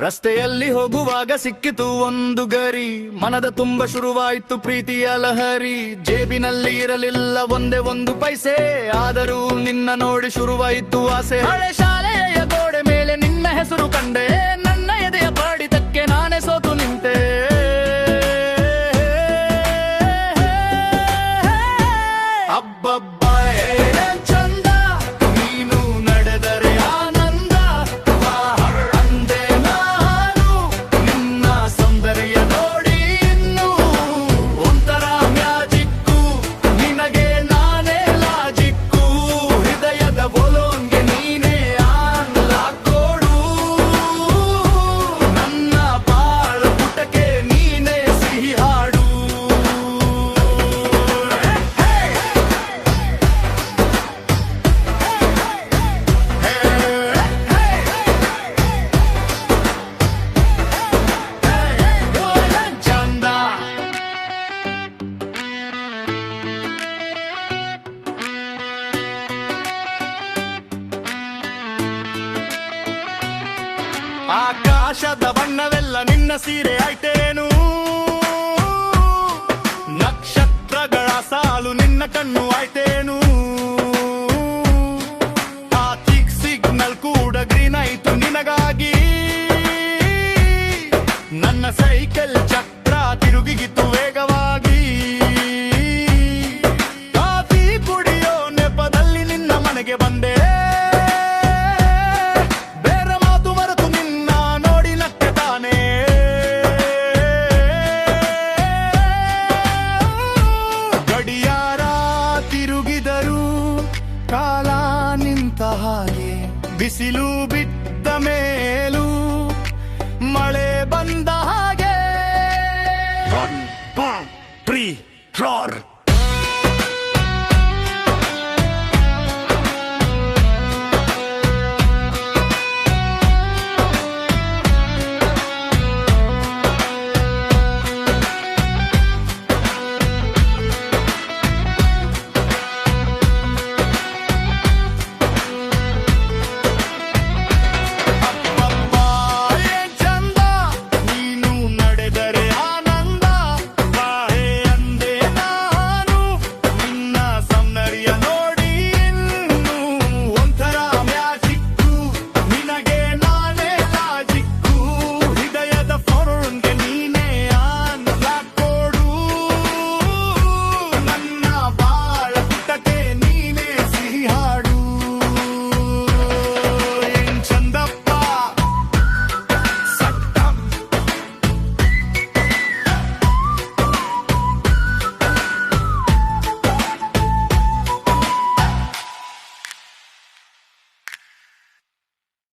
ರಸ್ತೆಯಲ್ಲಿ ಹೋಗುವಾಗ ಸಿಕ್ಕಿತು ಒಂದು ಗರಿ, ಮನದ ತುಂಬ ಶುರುವಾಯಿತು ಪ್ರೀತಿಯ ಲಹರಿ. ಜೇಬಿನಲ್ಲಿ ಇರಲಿಲ್ಲ ಒಂದೇ ಒಂದು ಪೈಸೆ, ಆದರೂ ನಿನ್ನ ನೋಡಿ ಶುರುವಾಯಿತು ಆಸೆ. ಹಳೆ ಶಾಲೆಯ ಗೋಡೆ ಮೇಲೆ ನಿನ್ನ ಹೆಸರು ಕಂಡೆ, ನನ್ನ ಎದೆಯ ಬಾಡಿದಕ್ಕೆ ನಾನೇ ಸೋತು ನಿಂತೆ. ಅಬ್ಬಬ್ಬ ಚಂದ ನೀನು ನಡೆದರೆ ಆನಂದ, ಅಂದೆ ನಾನು ನಿನ್ನ ಸೌಂದರ್ಯ ನೋಡಿ ಇನ್ನು ಒಂಥರ ಮ್ಯಾಜಿಕ್ಕು, ನಿನಗೆ ನಾನೇ ಲಾಜಿಕ್ಕು. ಹೃದಯದ ಬೋಲೋನ್ಗೆ ನೀನೇ ಆನ್ಲಾಕ್ ಕೊಡು, ನನ್ನ ಬಾಳ ಪುಟಕ್ಕೆ ನೀನೇ ಸಿಹಿ ಹಾಡು. ಆಕಾಶದ ಬಣ್ಣವೆಲ್ಲ ನಿನ್ನ ಸೀರೆ ಆಯ್ತೇನು, ನಕ್ಷತ್ರಗಳ ಸಾಲು ನಿನ್ನ ಕಣ್ಣು ಆಯ್ತೇನು. ಟ್ರಾಫಿಕ್ ಸಿಗ್ನಲ್ ಕೂಡ ಗ್ರೀನ್ ಆಯ್ತು ನಿನಗಾಗಿ, ನನ್ನ ಸೈಕಲ್ ಚಕ್ರ ತಿರುಗಿಗಿತ್ತು ವೇಗವಾಗಿ. ಕಾಫಿ ಕುಡಿಯೋ ನೆಪದಲ್ಲಿ ನಿನ್ನ ಮನೆಗೆ ಬಂದೆ, ಕಾಲ ನಿಂತ ಹಾಗೆ, ಬಿಸಿಲು ಬಿದ್ದ ಮೇಲೂ ಮಳೆ ಬಂದ ಹಾಗೆ. 1 2 3 4